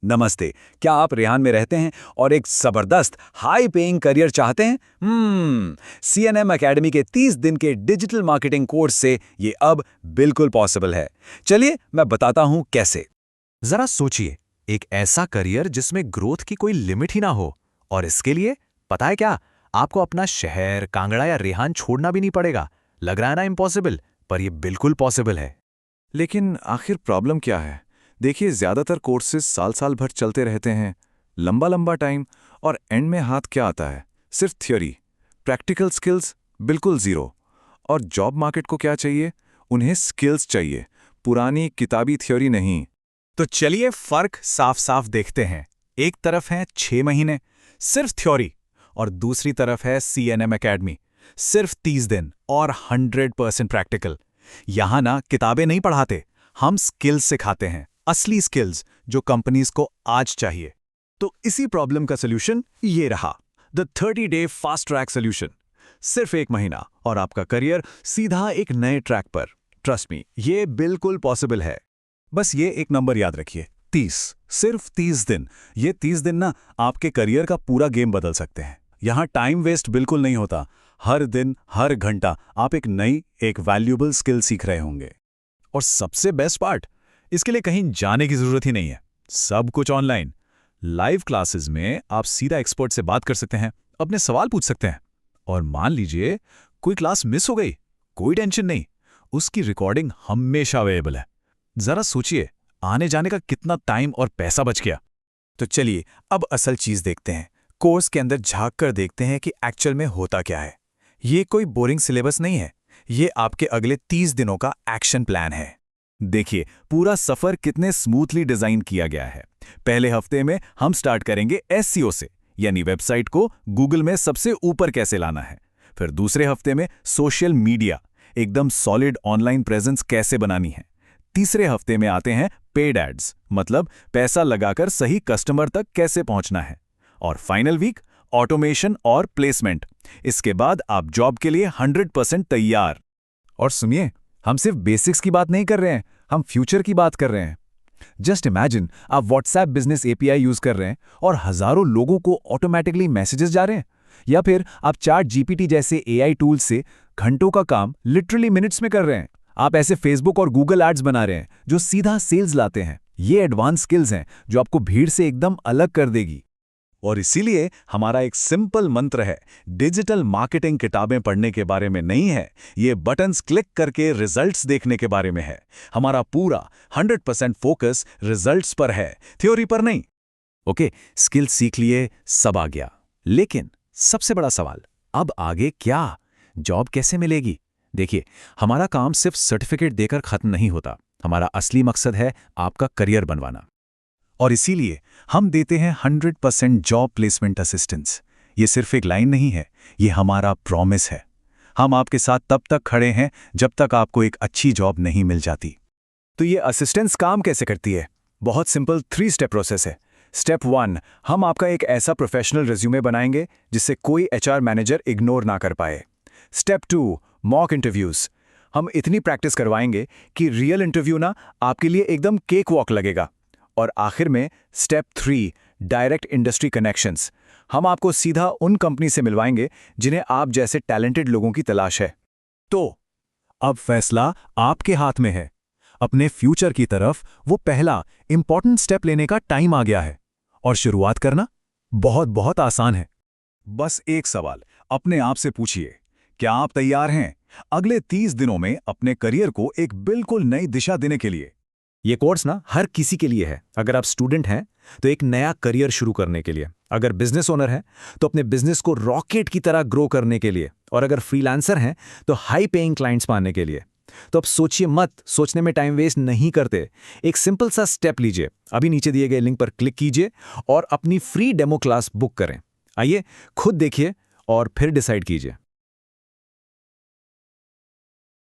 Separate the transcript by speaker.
Speaker 1: नमस्ते। क्या आप रेहान में रहते हैं और एक जबरदस्त हाई पेइंग करियर चाहते हैं? सीएनएम एकेडमी के 30 दिन के डिजिटल मार्केटिंग कोर्स से ये अब बिल्कुल पॉसिबल है। चलिए मैं बताता हूं कैसे।
Speaker 2: जरा सोचिए, एक ऐसा करियर जिसमें ग्रोथ की कोई लिमिट ही ना हो। और इसके लिए पता है क्या, आपको अपना शहर, कांगड़ा या रेहान छोड़ना भी नहीं पड़ेगा। लग रहा है ना इम्पॉसिबल, पर यह बिल्कुल पॉसिबल है।
Speaker 3: लेकिन आखिर प्रॉब्लम क्या है? देखिए, ज़्यादातर कोर्सेज साल भर चलते रहते हैं, लंबा लंबा टाइम, और एंड में हाथ क्या आता है? सिर्फ थ्योरी। प्रैक्टिकल स्किल्स बिल्कुल ज़ीरो। और जॉब मार्केट को क्या चाहिए? उन्हें स्किल्स चाहिए, पुरानी किताबी थ्योरी नहीं।
Speaker 4: तो चलिए फर्क साफ साफ देखते हैं। एक तरफ है 6 महीने सिर्फ थ्योरी, और दूसरी तरफ है सीएनएम एकेडमी, सिर्फ 30 दिन और 100% प्रैक्टिकल। यहां ना किताबें नहीं पढ़ाते, हम स्किल्स सिखाते हैं, असली स्किल्स जो कंपनीज को आज चाहिए। तो इसी प्रॉब्लम का सोल्यूशन ये रहा, the 30 day fast track solution. सिर्फ 1 महीना और आपका करियर सीधा एक नए ट्रैक पर। ट्रस्ट मी, ये बिल्कुल पॉसिबल है। बस ये एक नंबर याद रखिए, 30, सिर्फ 30 दिन। ये 30 दिन ना आपके करियर का पूरा गेम बदल सकते हैं। यहाँ टाइम वेस्ट बिल्कुल नहीं होता। हर दिन, हर घंटा आप एक नई, एक वैल्यूएबल स्किल सीख रहे होंगे। और सबसे बेस्ट पार्ट, इसके लिए कहीं जाने की जरूरत ही नहीं है। सब कुछ ऑनलाइन। लाइव क्लासेस में आप सीधा एक्सपर्ट से बात कर सकते हैं, अपने सवाल पूछ सकते हैं। और मान लीजिए कोई क्लास मिस हो गई, कोई टेंशन नहीं, उसकी रिकॉर्डिंग हमेशा अवेलेबल है। जरा सोचिए, आने जाने का कितना टाइम और पैसा बच गया। तो चलिए अब असल चीज देखते हैं। कोर्स के अंदर झांक कर देखते हैं कि एक्चुअल में होता क्या है। ये कोई बोरिंग सिलेबस नहीं है, ये आपके अगले 30 दिनों का एक्शन प्लान है। देखिए पूरा सफर कितने स्मूथली डिजाइन किया गया है। पहले हफ्ते में हम स्टार्ट करेंगे एसईओ से, यानी वेबसाइट को गूगल में सबसे ऊपर कैसे लाना है। फिर दूसरे हफ्ते में सोशल मीडिया, एकदम सॉलिड ऑनलाइन प्रेजेंस कैसे बनानी है। तीसरे हफ्ते में आते हैं पेड एड्स, मतलब पैसा लगाकर सही कस्टमर तक कैसे पहुंचना है। और फाइनल वीक ऑटोमेशन और प्लेसमेंट। इसके बाद आप जॉब के लिए 100% तैयार। और सुनिए, हम सिर्फ बेसिक्स की बात नहीं कर रहे हैं, हम फ्यूचर की बात कर रहे हैं। जस्ट इमेजिन, आप व्हाट्सएप बिजनेस एपीआई यूज कर रहे हैं और हजारों लोगों को ऑटोमेटिकली मैसेजेस जा रहे हैं। या फिर आप चैट जीपीटी जैसे एआई टूल से घंटों का काम लिटरली मिनट्स में कर रहे हैं। आप ऐसे फेसबुक और गूगल एड्स बना रहे हैं जो सीधा सेल्स लाते हैं। ये एडवांस स्किल्स हैं जो आपको भीड़ से एकदम अलग कर देगी। और इसीलिए हमारा एक सिंपल मंत्र है, डिजिटल मार्केटिंग किताबें पढ़ने के बारे में नहीं है, ये बटन्स क्लिक करके रिजल्ट्स देखने के बारे में है। हमारा पूरा 100% फोकस रिजल्ट्स पर है, थ्योरी पर नहीं। ओके, स्किल सीख लिए, सब आ गया। लेकिन सबसे बड़ा सवाल, अब आगे क्या? जॉब कैसे मिलेगी? देखिए, हमारा काम सिर्फ सर्टिफिकेट देकर खत्म नहीं होता। हमारा असली मकसद है आपका करियर बनवाना। और इसीलिए हम देते हैं 100% जॉब प्लेसमेंट असिस्टेंस। ये सिर्फ एक लाइन नहीं है, ये हमारा प्रॉमिस है। हम आपके साथ तब तक खड़े हैं जब तक आपको एक अच्छी जॉब नहीं मिल जाती। तो ये असिस्टेंस काम कैसे करती है? बहुत सिंपल 3 स्टेप प्रोसेस है। स्टेप 1, हम आपका एक ऐसा प्रोफेशनल रिज्यूमे बनाएंगे जिससे कोई एचआर मैनेजर इग्नोर ना कर पाए। Step 2, mock interviews. हम इतनी प्रैक्टिस करवाएंगे कि रियल इंटरव्यू ना आपके लिए एकदम केक वॉक लगेगा। और आखिर में स्टेप 3, डायरेक्ट इंडस्ट्री कनेक्शंस। हम आपको सीधा उन कंपनी से मिलवाएंगे जिन्हें आप जैसे टैलेंटेड लोगों की तलाश है। तो अब फैसला आपके हाथ में है। अपने फ्यूचर की तरफ वो पहला इंपॉर्टेंट स्टेप लेने का टाइम आ गया है। और शुरुआत करना बहुत बहुत आसान है। बस एक सवाल अपने आप से पूछिए, क्या आप तैयार हैं अगले 30 दिनों में अपने करियर को एक बिल्कुल नई दिशा देने के लिए? ये कोर्स ना हर किसी के लिए है। अगर आप स्टूडेंट हैं तो एक नया करियर शुरू करने के लिए, अगर बिजनेस ओनर हैं तो अपने बिजनेस को रॉकेट की तरह ग्रो करने के लिए, और अगर फ्रीलांसर हैं तो हाई पेइंग क्लाइंट्स पाने के लिए। तो अब सोचिए मत, सोचने में टाइम वेस्ट नहीं करते। एक सिंपल सा स्टेप लीजिए, अभी नीचे दिए गए लिंक पर क्लिक कीजिए और अपनी फ्री डेमो क्लास बुक करें। आइए खुद देखिए और फिर डिसाइड कीजिए।